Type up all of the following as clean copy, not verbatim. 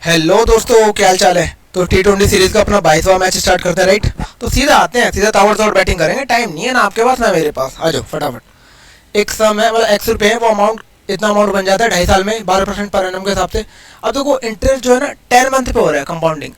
Hello दोस्तों, क्या हाल चाल है। तो T20 सीरीज का अपना 22वां मैच स्टार्ट करते हैं, राइट। तो सीधा आते हैं, सीधा ताबड़तोड़ बैटिंग करेंगे। टाइम नहीं है ना आपके पास ना मेरे पास, आ जाओ फटाफट। एक सम है, मतलब एक्स रुपये है वो अमाउंट, इतना अमाउंट बन जाता है 2.5 साल में 12% पर एनम के हिसाब से। अब देखो इंटरेस्ट जो है ना 10 मंथ पे हो रहा है कंपाउंडिंग।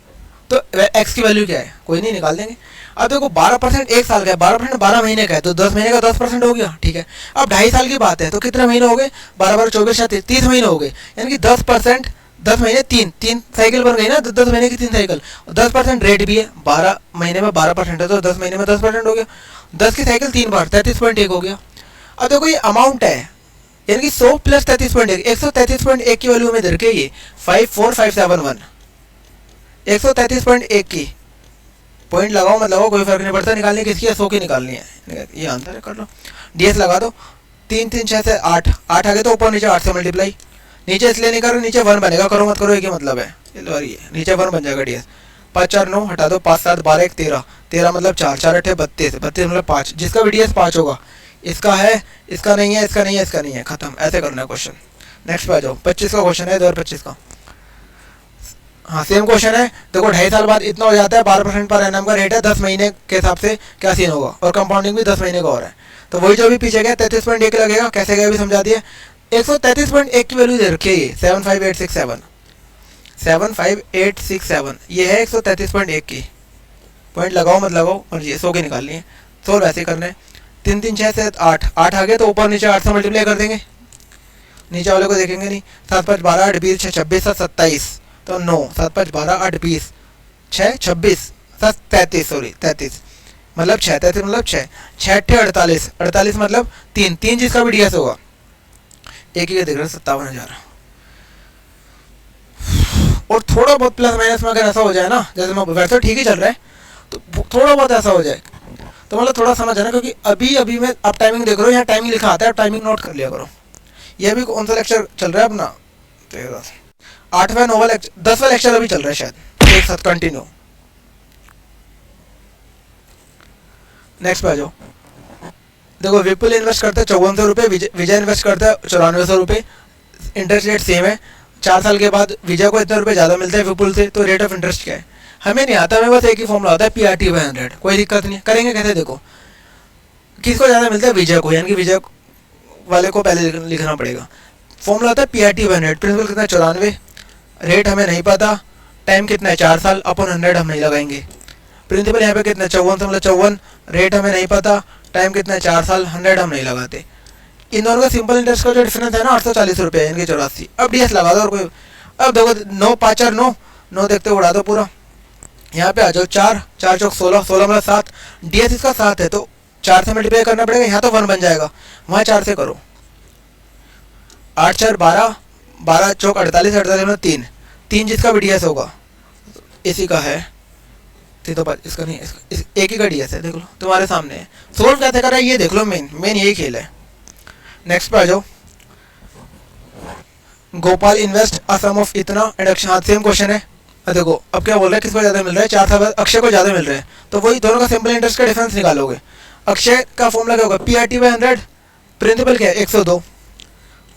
तो एक्स की वैल्यू क्या है, कोई नहीं, निकाल देंगे। अब देखो 12% एक साल का है, 12% 12 महीने का है, तो 10 महीने का 10% हो गया, ठीक है। अब 2.5 साल की बात है, तो कितने महीने हो गए, 12 12 24 30 महीने हो गए, यानी कि 10%। 10 महीने तीन तीन साइकिल बन गई ना, 10 महीने की 3 साइकिल। 10% रेट भी है, 12 महीने में 12% है, तो 10 महीने में 10% हो गया। 10 की साइकिल 3 बार, 33.1 हो गया। अब देखो ये अमाउंट है, यानी कि 100 प्लस 33.1, 133.1 की वैल्यू हमें दे रखी है ये 54571। 133.1 की पॉइंट लगाओ मत लगाओ कोई फर्क नहीं पड़ता, निकालनी किसकी है, 100 की निकालनी है, ये आंसर है, कर लो। डीएस लगा दो, 3 3 6 से 8 8 आ गए, तो ऊपर नीचे 8 से मल्टीप्लाई। नीचे इसलिए नहीं करो, नीचे 1 बनेगा, करो मत करो एक ही मतलब है, ये नीचे 1 बन जाएगा। डीएस 5 4 9 हटा दो, 5 7 12 1 13, 13 मतलब 4 4 8 32, 32 मतलब 5, जिसका भी डीएस 5 होगा। इसका है, इसका नहीं है, इसका नहीं है, इसका नहीं है, खत्म। ऐसे करना है क्वेश्चन। नेक्स्ट पे आ जाओ, 25 का क्वेश्चन है, 2025 का। हाँ सेम क्वेश्चन है। देखो 2.5 साल बाद इतना हो जाता है, 12% पर एनम का रेट है, 10 महीने के हिसाब से क्या सीन होगा, और कंपाउंडिंग भी 10 महीने का हो रहा है। तो वही जो भी पीछे गया 33.1 लगेगा, कैसे गया भी समझा दिया। 133.1 की वैल्यू दे रखी है ये 75867, 75867 ये है 133.1 की। पॉइंट लगाओ मत लगाओ, और ये 100 की निकालनी है। सोल्व ऐसे करने, 3 3 6 से 8 8 आ गए, तो ऊपर नीचे 8 से मल्टीप्लाई कर देंगे, नीचे वाले को देखेंगे नहीं। 7 5 12 8 20 6 26 7 27, तो 9 7 5 12 8 20 6 26 7 33, सॉरी 33 मतलब 6, 33 मतलब 6 6 8 48 48 मतलब 3 3, जिसका भी डीएस होगा एक ही का देख रहे 57,000। और थोड़ा बहुत प्लस माइनस में अगर ऐसा हो जाए ना, जैसे मैं वैसे ठीक ही चल रहा है, तो थोड़ा बहुत ऐसा हो जाए तो मतलब थोड़ा समझ है ना, क्योंकि अभी अभी में आप टाइमिंग देख रहे हो, यहाँ टाइमिंग लिखा आता है, आप टाइमिंग नोट कर लिया करो। ये अभी कौन सा लेक्चर चल रहा है अपना, 8वां 9वां लेक्चर, 10वां लेक्चर अभी चल रहा है शायद, एक साथ कंटिन्यू। नेक्स्ट पे आ जाओ। देखो विपुल इन्वेस्ट करता है 5400 रुपये, विजय इन्वेस्ट करता है 9400 रुपये। इंटरेस्ट रेट सेम है। 4 साल के बाद विजय को इतने रुपये ज़्यादा मिलते हैं विपुल से, तो रेट ऑफ इंटरेस्ट क्या है हमें नहीं आता, हमें बस एक ही फॉर्मूला होता है PRT/100। कोई दिक्कत नहीं है, करेंगे कैसे, देखो किसको ज़्यादा मिलता है, विजय को, यानी कि विजय वाले को पहले लिखना पड़ेगा। फॉर्मूला होता है PRT/100, प्रिंसिपल कितना है 94, रेट हमें नहीं पता, टाइम कितना है 4 साल, अपॉन 100 हम नहीं लगाएंगे। प्रिंसिपल यहाँ पे कितना है 54 मतलब 54, रेट हमें नहीं पता, टाइम कितना है 4 साल, 100 हम नहीं लगाते। इन दोनों का सिंपल इंटरेस्ट का जो डिफरेंस है ना 840 रुपये, इनके 84। अब डीएस लगा दो, और कोई अब देखो 9 5 4 9 9 देखते उड़ा दो पूरा। यहाँ पे आ जाओ, 4 4 चौक 16, 16 मतलब 7, डीएस इसका 7 है, तो 4 से मल्टीप्लाई करना पड़ेगा, यहाँ तो 1 बन जाएगा, वहाँ 4 से करो। 8 4 12, 12 चौक 48, 48 मतलब 3 3, जिसका भी डीएस होगा इसी का है, तो इसका नहीं, इसका एक ही का डीएस है, देख लो तुम्हारे सामने है। सोल्व कैसे कर रहा है ये देख लो, मेन यही खेल है। नेक्स्ट पे आ जाओ। Gopal invest a sum of इतना इंडक्शन, हाथ सेम क्वेश्चन है। देखो अब क्या बोल रहा है, किसको ज़्यादा मिल रहा है, 4 साल बाद अक्षय को ज़्यादा मिल रहा है, तो वही दोनों का सिंपल इंटरेस्ट का डिफरेंस निकालोगे। अक्षय का फॉर्मूला क्या होगा, PRT/100, प्रिंसिपल क्या है 102,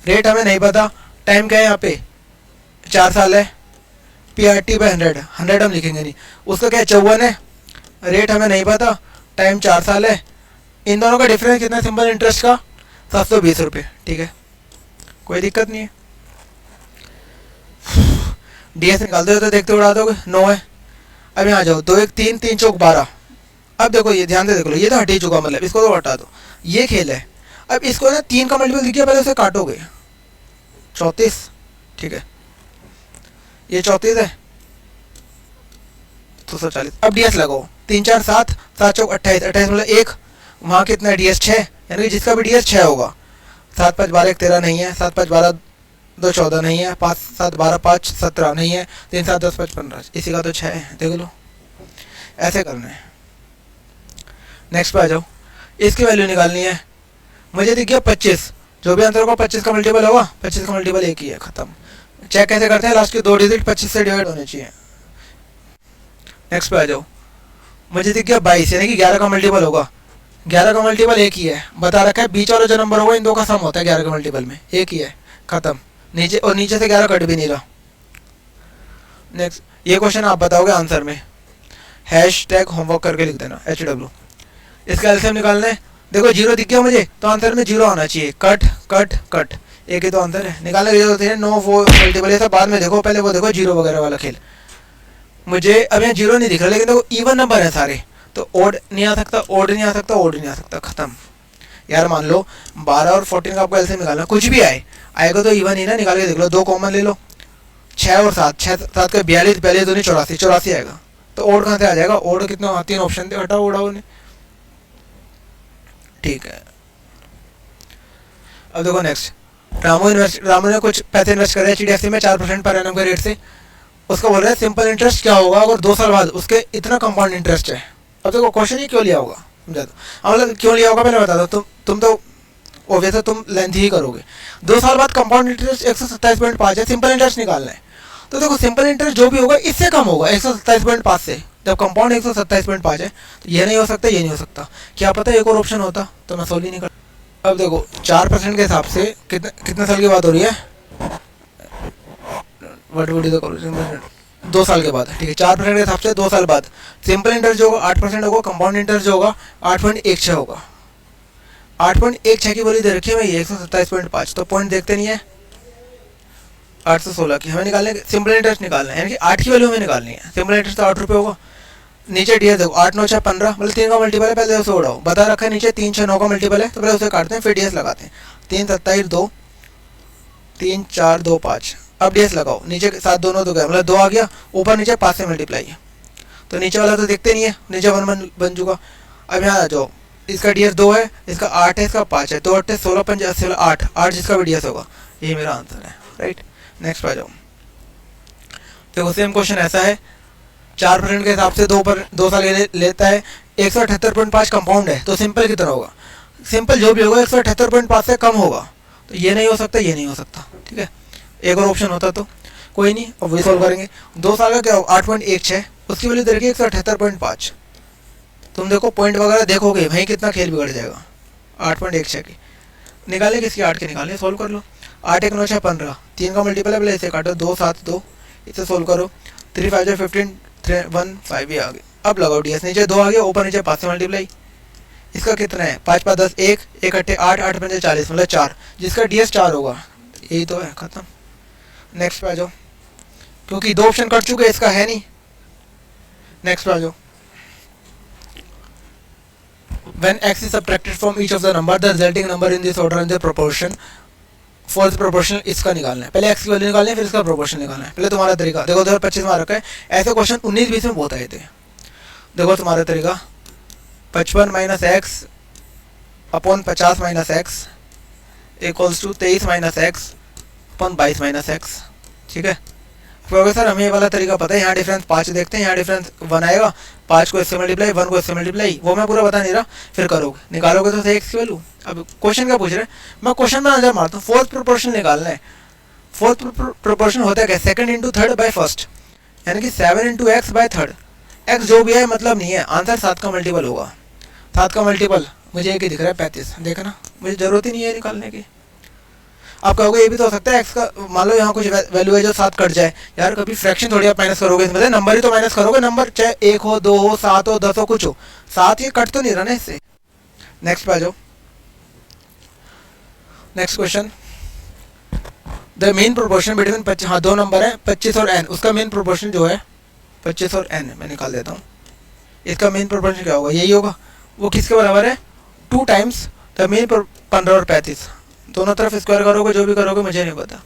रेट हमें नहीं पता, टाइम क्या है यहाँ पे 4 साल है, PRT/100 100 हम लिखेंगे नहीं, उसका क्या है 54 है, रेट हमें नहीं पता, टाइम 4 साल है। इन दोनों का डिफरेंस कितना है सिंपल इंटरेस्ट का, 720 रुपये, ठीक है, कोई दिक्कत नहीं है। डीएस निकालते हो तो देखते उड़ा दोगे, 9 है। अब यहाँ जाओ, 2 1 3 3 चौक 12। अब देखो ये ध्यान से देख लो, ये तो हट ही चुका, मतलब इसको तो हटा दो, ये खेल है। अब इसको ना 3 का मल्टीपल दिख गया, पहले उसे काटोगे, 34, ठीक है, ये 34 है, 240। अब डीएस लगाओ, 3 4 7 7 चौक 28, 28 मतलब 1, वहाँ कितना है डीएस 6, यानी कि जिसका भी डीएस 6 होगा। 7 5 12 1 13 नहीं है, 7 5 12 2 14 नहीं है, 5 7 12 5 17 नहीं है, 3 7 10 5 15, इसी का तो 6 है, देख लो ऐसे करना है। नेक्स्ट पे आ जाओ, इसकी वैल्यू निकालनी है। मुझे दिख गया 25, जो भी आंसर होगा 25 का मल्टीपल होगा, 25 का मल्टीपल एक ही है, खत्म। चेक कैसे करते हैं, लास्ट के 2 डिजिट 25 से डिवाइड होने चाहिए। नेक्स्ट पे आ जाओ, मुझे दिख गया 22, यानी कि 11 का मल्टीपल होगा, 11 का मल्टीपल एक ही है, बता रखा है बीच वाला जो नंबर होगा इन दो का सम होता है 11 का मल्टीपल में, एक ही है, खत्म। नीचे और नीचे से 11 कट भी नहीं रहा। नेक्स्ट, ये क्वेश्चन आप बताओगे आंसर में, हैश टैग होमवर्क करके लिख देना HW। इसका एलसीएम निकालना है। देखो जीरो दिख गया मुझे तो आंसर में जीरो आना चाहिए। कट कट कट, एक ही तो आंसर है, निकालने की जरूरत है। नो वो मल्टीपल ये सब बाद में देखो, पहले वो देखो जीरो वगैरह वाला खेल। मुझे अब यहाँ जीरो नहीं दिख रहा, लेकिन देखो इवन नंबर है सारे, तो ओड नहीं आ सकता, ओड नहीं आ सकता, ओड नहीं आ सकता, खत्म। यार मान लो 12 और 14 का आपको एलसीएम निकालना, कुछ भी आएगा तो इवन ही ना, निकाल के देख लो। 2 कॉमन ले लो, 6 और 7, 6 7 का 42, 42 दूनी 84, 84 आएगा। तो ओड कहाँ से आ जाएगा? ओड कितना, 3 ऑप्शन थे, हटाओ उड़ाओ ने। ठीक है, अब देखो नेक्स्ट, रामू ने कुछ पैसे इन्वेस्ट करे HDFC में 4% पर एनम के रेट से। उसका बोल रहा है सिंपल इंटरेस्ट क्या होगा अगर 2 साल बाद उसके इतना कंपाउंड इंटरेस्ट है। अब देखो क्वेश्चन ही क्यों लिया होगा, समझा दो। मतलब क्यों लिया होगा पहले बता दो। तुम तो ओबियस है, तुम लेंथ ही करोगे। 2 साल बाद कंपाउंड इंटरेस्ट 127.5 है, सिंपल इंटरेस्ट निकालना है। तो देखो सिंपल इंटरेस्ट जो भी होगा इससे कम होगा 127.5 से। जब कंपाउंड 127.5 है तो ये नहीं हो सकता, ये नहीं हो सकता। क्या पता एक और ऑप्शन होता तो मैं सोल्व ही नहीं कर। अब देखो 4% के हिसाब से कितने साल की बात हो रही है? वट वुड इज द 2 साल के बाद, ठीक है। 4% के हिसाब से 2 साल बाद सिंपल इंटरेस्ट जो होगा 8% होगा, कंपाउंड इंटरेस्ट जो होगा 8.16 होगा। 8.16 की बोली दे रखी है भाई, 127.5। तो पॉइंट देखते नहीं है, 816 की हमें निकालने, सिंपल इंटरेस्ट निकालना है, यानी कि 8 की वैल्यू हमें निकालनी है। सिंपल इंटरेस्ट तो 8 रुपये होगा। नीचे डीएस देखो 8 9 6 15, मतलब 3 का मल्टीपल है, पहले उसे उड़ाओ। बता रखा है नीचे 3 6 9 का मल्टीपल है, तो पहले उसे काटते हैं, फिर डीएस लगाते हैं। 3 27 2, 3 4 2 5। अब डीएस लगाओ, नीचे 7 दोनों तो गया, मतलब 2 आ गया, ऊपर नीचे 5 से मल्टीप्लाई है। तो नीचे वाला तो देखते नहीं है, नीचे 1 बन चुका। अब यहाँ आ जाओ, इसका डीएस 2 है, इसका 8 है, इसका 5 है, 2 8 16 5 16 8 8, जिसका भी डीएस होगा। यही मेरा आंसर है, राइट। नेक्स्ट आ जाओ, देखो सेम क्वेश्चन ऐसा है। 4% के हिसाब से 2 साल लेता है, 178.5 कंपाउंड है, तो सिंपल कितना होगा? सिंपल जो भी होगा 178.5 से कम होगा। तो ये नहीं हो सकता, ये नहीं हो सकता, ठीक है। एक और ऑप्शन होता तो कोई नहीं, अब वही सॉल्व करेंगे। 2 साल का क्या होगा? 8.16, उसकी वैल्यू दे रखी 178.5। तुम देखो पॉइंट वगैरह देखोगे भाई, कितना खेल बिगड़ जाएगा। 8.16 की निकाले, किसकी 8 के निकाले, सोल्व कर लो। 8 1 9 6 15, 3 का मल्टीपल है, पहले इसे काटो, 2 7 2, इसे सोल्व करो। 3 5 15 3 1 5 ये आ गया। अब लगाओ डीएस, नीचे 2 आ गया, ऊपर नीचे 5 से मल्टीप्लाई। इसका कितना है? 5 5 10 1 1 8 8 8 5 40, मतलब 4, जिसका डीएस 4 होगा। यही तो है, खत्म। नेक्स्ट पे आ जाओ, क्योंकि 2 ऑप्शन कट चुके, इसका है नहीं। नेक्स्ट पे आ जाओ। When x is subtracted from each of the number, the resulting number in this order and the proportion falls proportional, इसका निकालना है। पहले एक्स की वैल्यू निकालनी है, फिर इसका प्रोपोर्शन निकालना है। पहले तुम्हारा तरीका देखो, 2025 में आ रखा है। ऐसे क्वेश्चन 19-20 में बहुत आए थे। देखो तुम्हारा तरीका 55 minus x upon 50 minus x equals to 23 minus x upon 22 minus x, ठीक है। क्योंकि सर हमें ये वाला तरीका पता है, यहाँ डिफरेंस 5 देखते हैं, यहाँ डिफरेंस 1 आएगा, 5 को इससे मल्टीप्लाई, 1 को इससे मल्टीप्लाई, वो मैं पूरा बता नहीं रहा। फिर करोगे, निकालोगे तो सही एक्स की वैल्यू। अब क्वेश्चन क्या पूछ रहे हैं, मैं क्वेश्चन में नजर मारता हूँ। फोर्थ प्रोपोर्शन निकालना है। फोर्थ प्रोपोर्शन होता है क्या? Second into third by first, यानी कि 7 into x by third. X जो भी है मतलब नहीं है, आंसर 7 का मल्टीपल होगा। 7 का मल्टीपल मुझे एक ही दिख रहा है 35, देखना मुझे जरूरत ही नहीं है निकालने की। आप कहोगे ये भी तो हो सकता है एक्स का, मान लो यहाँ कुछ वैल्यू है जो 7 कट जाए। यार कभी फ्रैक्शन थोड़ी आप माइनस करोगे, इसमें नंबर ही तो माइनस करोगे। नंबर चाहे 1 हो 2 हो 7 हो 10 हो कुछ हो, 7 ये कट तो नहीं रहा ना इससे। नेक्स्ट पे आ जाओ। Next question, the main proportion between 25, हाँ 2 नंबर है 25 और n, उसका मेन प्रोपोर्शन जो है 25 और n मैं निकाल देता हूँ। इसका मेन प्रोपोर्शन क्या होगा? यही होगा। वो किसके बराबर है? 2 टाइम्स द मेन 15 और 35, दोनों तरफ स्क्वायर करोगे, जो भी करोगे मुझे नहीं पता।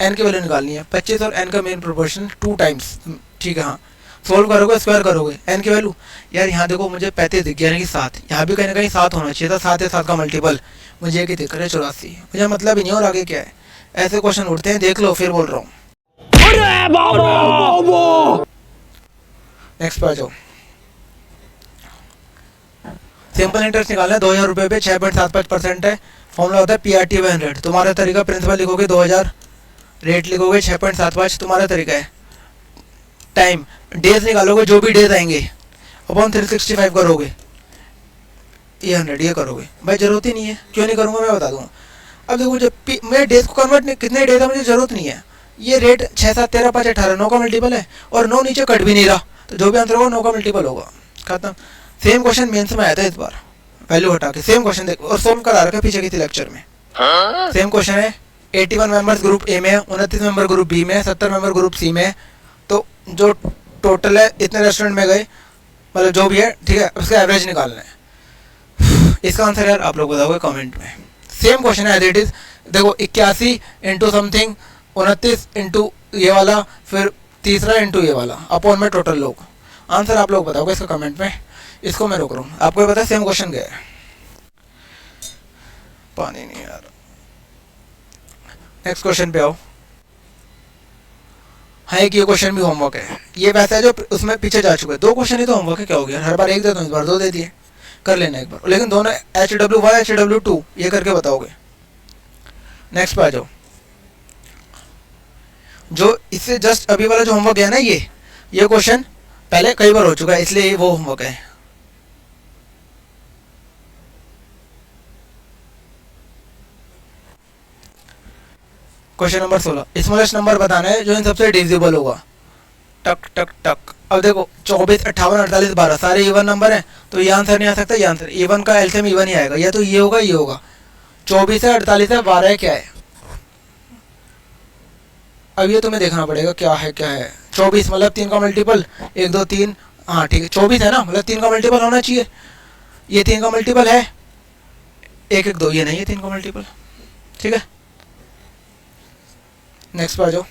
n की वैल्यू निकालनी है। 25 और n का मेन प्रोपोर्शन 2 टाइम्स, ठीक है। हाँ सोल्व करोगे, स्क्वायर करोगे, n की वैल्यू। यार यहाँ देखो मुझे 35 दिख गया, यानी कि 7, यहाँ भी कहीं ना कहीं 7 होना चाहिए था। 7 है, 7 का मल्टीपल मुझे एक ही दिख रहा है 84। मुझे मतलब ही नहीं और आगे क्या है। ऐसे क्वेश्चन उठते हैं, देख लो, फिर बोल रहा हूँ। नेक्स्ट पे आ जाओ। सिंपल इंटरेस्ट निकालना है 2000 रुपये पे 6.75% है। फॉर्मूला होता है PRT/100। तुम्हारा तरीका प्रिंसिपल लिखोगे 2000, रेट लिखोगे 6.75, तुम्हारा तरीका है। टाइम डेज निकालोगे, जो भी डेज आएंगे अपॉन 365 करोगे, ये 100 ये करोगे। भाई जरूरत ही नहीं है, क्यों नहीं करूँगा मैं बता दूँगा। अब देखो जब मैं डेज को कन्वर्ट कितने डेज है मुझे जरूरत नहीं है, ये रेट 6 7 13 5 18 9 का मल्टीपल है और 9 नीचे कट भी नहीं रहा, तो जो भी आंसर होगा 9 का मल्टीपल होगा, खत्म। सेम क्वेश्चन मेंस में आया था इस बार, वैल्यू हटा के सेम क्वेश्चन देखो, और सोल्व करा रखा पीछे किसी लेक्चर में। सेम क्वेश्चन है, 81 मेंबर्स ग्रुप ए में है, 29 मेंबर ग्रुप बी में है, 70 मेंबर ग्रुप सी में है, तो जो टोटल है इतने रेस्टोरेंट में गए, मतलब जो भी है, ठीक है, उसका एवरेज निकालना है। इसका आंसर यार आप लोग बताओगे कमेंट में। सेम क्वेश्चन है एज इट इज, देखो 81 इंटू समथिंग, 29 इंटू ये वाला, फिर तीसरा इंटू ये वाला, अपॉन में टोटल लोग। आंसर आप लोग बताओगे इसका कमेंट में। इसको मैं रोक रहा हूँ, आपको पता है सेम क्वेश्चन क्या है। पानी नहीं यार, नेक्स्ट क्वेश्चन पे आओ। हाँ, एक ये क्वेश्चन भी होमवर्क है, ये वैसा है जो उसमें पीछे जा चुका है। 2 क्वेश्चन ही तो होमवर्क है, क्या हो गया, हर बार एक देता हूँ, इस बार 2 दे दिए, कर लेना एक बार, लेकिन दोनों HW1 HW2 ये करके बताओगे। नेक्स्ट पे आ जाओ। जो इससे जस्ट अभी वाला जो होमवर्क है ना, ये क्वेश्चन पहले कई बार हो चुका है, इसलिए वो होमवर्क है। क्वेश्चन नंबर 16, स्मॉलेस्ट नंबर बताना है जो इन सबसे डिविजिबल होगा। टक टक टक। अब देखो 24 58 48 12 सारे इवन नंबर हैं, तो ये आंसर नहीं आ सकता, ये आंसर इवन का एलसीएम इवन ही आएगा, या तो ये होगा ये होगा। 24 है, 48 है, 12 है, क्या है। अब ये तुम्हें देखना पड़ेगा क्या है क्या है। 24 मतलब 3 का मल्टीपल, 1 2 3, हाँ ठीक है 24 है ना, मतलब 3 का मल्टीपल होना चाहिए। ये 3 का मल्टीपल है, 1 1 2 ये नहीं है 3 का मल्टीपल, ठीक है। नेक्स्ट पे आ जाओ।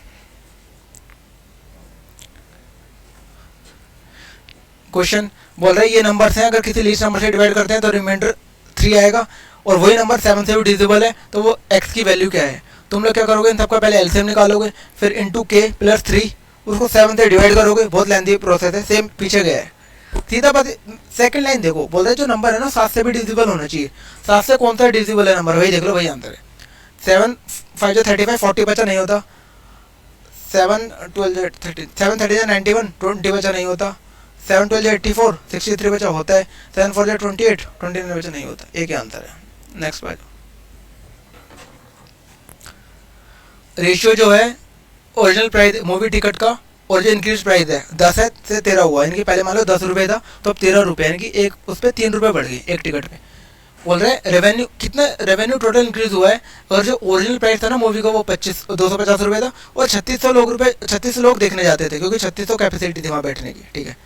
क्वेश्चन बोल रहा है ये नंबर्स हैं, अगर किसी लीस्ट नंबर से डिवाइड करते हैं तो रिमाइंडर 3 आएगा, और वही नंबर 7 से भी डिविजिबल है, तो वो x की वैल्यू क्या है। तुम लोग क्या करोगे, इन सबका पहले एलसीएम निकालोगे, फिर इंटू k प्लस 3, उसको 7 से डिवाइड करोगे। बहुत लेंथी प्रोसेस है, सेम पीछे गया है। सीधा बात, सेकंड लाइन देखो, बोल रहे जो नंबर है ना 7 से भी डिविजिबल होना चाहिए। 7 से कौन सा डिविजिबल है नंबर, वही देख लो, वही आंसर है। 7 5 35 40 बचा नहीं होता, 7 12 30 7 30 91 20 बचा नहीं होता, 7 12 84 63 बचा होता है, 7 4 28 29 बचा नहीं होता। एक ही आंसर है। नेक्स्ट बात, रेशियो जो है ओरिजिनल प्राइस मूवी टिकट का और जो इंक्रीज प्राइस है 10 है से 13 हुआ, इनकी पहले मान लो 10 रुपये था, तो अब 13 रुपये, यानी कि एक उस पर 3 रुपये बढ़ गई एक टिकट पे। बोल रहे हैं रेवेन्यू कितना, रेवेन्यू टोटल इंक्रीज हुआ है, और जो ओरिजिनल प्राइस था ना मूवी का वो 250 रुपये था, और 3600 लोग देखने जाते थे, क्योंकि 3600 कैपेसिटी थी वहाँ बैठने की, ठीक है।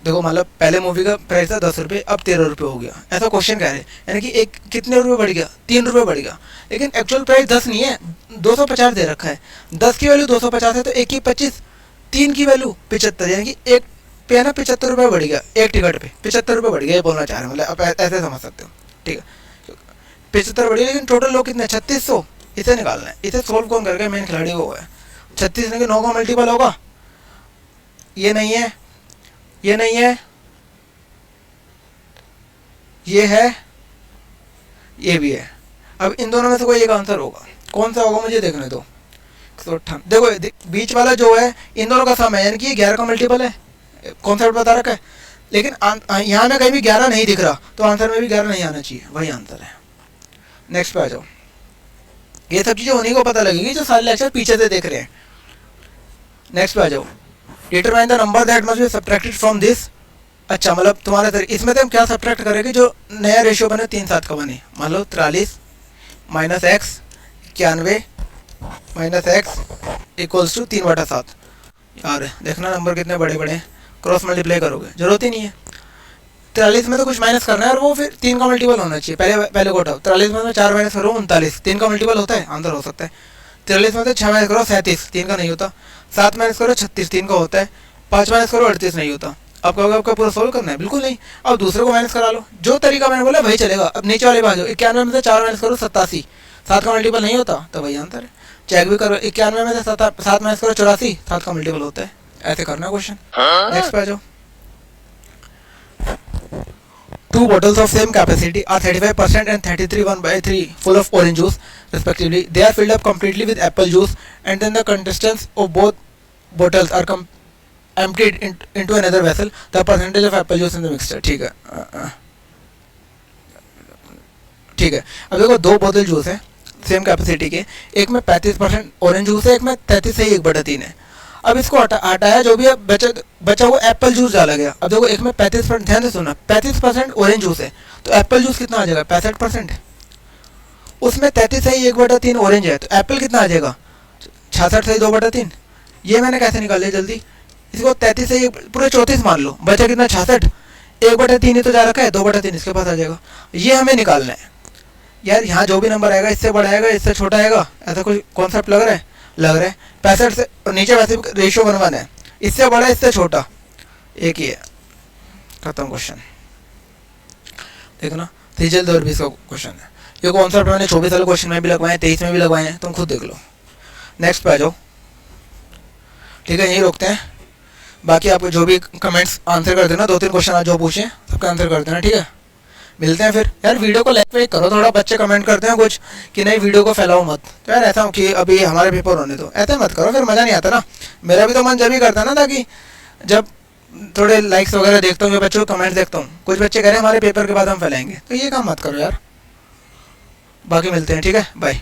देखो मतलब पहले मूवी का प्राइस था 10 रुपये, अब 13 रुपये हो गया, ऐसा क्वेश्चन कह रहे हैं, यानी कि एक कितने रुपये बढ़ गया, 3 रुपये बढ़ गया। लेकिन एक्चुअल प्राइस 10 नहीं है, 250 दे रखा है। 10 की वैल्यू 250 है, तो एक की 25, 3 की वैल्यू 75, यानी कि एक पे है ना 75 रुपये बढ़ गया, एक टिकट पे 75 रुपये बढ़ गया, ये बोलना चाह रहे हैं, मतलब आप ऐसे समझ सकते हो, ठीक है। 75 बढ़ गया, लेकिन टोटल लोग कितने, 3600, इसे निकालना है। इसे सोल्व कौन करके, मेन खिलाड़ी वो है। 36 ने 9 का मल्टीपल होगा, ये नहीं है, ये नहीं है, ये है, ये भी है। अब इन दोनों में से कोई एक आंसर होगा, कौन सा होगा मुझे देखने दो। देखो बीच वाला जो है इन दोनों का सम है, यानी कि 11 का मल्टीपल है, कॉन्सेप्ट बता रखा है। लेकिन यहाँ में कहीं भी 11 नहीं दिख रहा, तो आंसर में भी 11 नहीं आना चाहिए, वही आंसर है। नेक्स्ट पे आ जाओ। ये सब चीज़ें उन्हीं को पता लगेगी जो सारे लेक्चर पीछे से देख रहे हैं। नेक्स्ट पे आ जाओ। Determine the number that must be subtracted from this. अच्छा मतलब तुम्हारे तरीके, इसमें तो हम क्या सब्ट्रैक्ट करेंगे, जो नया रेशियो बने 3 7 का बने। मान लो 43 minus x 91 minus x equals to 3/7। यार देखना नंबर कितने बड़े बड़े हैं, क्रॉस मल्टीप्लाई करोगे, जरूरत ही नहीं है। 43 में तो कुछ माइनस करना है, और वो फिर 3 का मल्टीपल होना चाहिए। पहले को उठाओ, 43 में 4 माइनस करो 39, 3 का मल्टीपल होता है, आंसर हो सकता है। 43 में से 6 माइनस करो 37, 3 का नहीं होता। 7 माइनस करो 36, 3 का होता है। 5 माइनस करो 38, नहीं होता। अब कहोगे आपका पूरा सोल्व करना है, बिल्कुल नहीं। अब दूसरे को माइनस करा लो, जो तरीका मैंने बोला वही चलेगा। अब नीचे वाले बाजू 91 में से 4 माइनस करो 87, 7 का मल्टीपल नहीं होता, तो वही आंसर है। चेक भी करो, 91 में से 7 माइनस करो 84, 7 का मल्टीपल होता है। ऐसे करना क्वेश्चन। नेक्स्ट पे आ जाओ। 2 bottles of same capacity are 35% and 33 full of orange juice respectively. They are filled up completely with apple juice, and then the contents of both bottles are emptied into another vessel. The percentage of apple juice in the mixture. ठीक है, ठीक है। अब देखो 2 बोतल juice है, same capacity के, एक में 35% ऑरेंज जूस है, एक में 33 से 1/3 है। अब इसको हटाया, जो भी अब बचा वो एप्पल जूस डाला गया। अब देखो एक में 35%, ध्यान से सुना, 35% ऑरेंज जूस है, तो एप्पल जूस कितना आ जाएगा 65%। उसमें 33 से 1/3 ऑरेंज है, तो एप्पल कितना आ जाएगा 66 से 2/3। ये मैंने कैसे निकाल लिया जल्दी, इसको 33 से पूरे 34 मान लो, बचा कितना 66, 1/3 ही तो जा रखा है, 2/3 इसके पास आ जाएगा। ये हमें निकालना है यार। यहाँ जो भी नंबर आएगा इससे बड़ा आएगा, इससे छोटा आएगा, ऐसा कोई कॉन्सेप्ट लग रहा है? लग रहा है। 65 से, और नीचे वैसे रेशियो 1:1 है, इससे बड़ा इससे छोटा, एक ही है, खत्म क्वेश्चन। देखो ना, 20 का क्वेश्चन है ये। कॉन्सेप्ट मैंने 24 वाले क्वेश्चन में भी लगवाए, 23 में भी लगवाए हैं, तुम खुद देख लो। नेक्स्ट पे आ जाओ, ठीक है, यहीं रोकते हैं। बाकी आपको जो भी कमेंट्स आंसर कर देना, 2-3 क्वेश्चन आज जो पूछे सबका आंसर कर देना, ठीक है। मिलते हैं फिर। यार वीडियो को लाइक वेक करो, थोड़ा बच्चे कमेंट करते हैं कुछ कि नहीं वीडियो को फैलाओ मत, तो यार ऐसा कि अभी हमारे पेपर होने दो, ऐसा मत करो, फिर मज़ा नहीं आता ना। मेरा भी तो मन जब ही करता ना था कि जब थोड़े लाइक्स वगैरह देखता हूँ, बच्चों को कमेंट देखता हूँ, कुछ बच्चे कह रहे हैं हमारे पेपर के बाद हम फैलाएंगे, तो ये काम मत करो यार। बाकी मिलते हैं, ठीक है, बाय।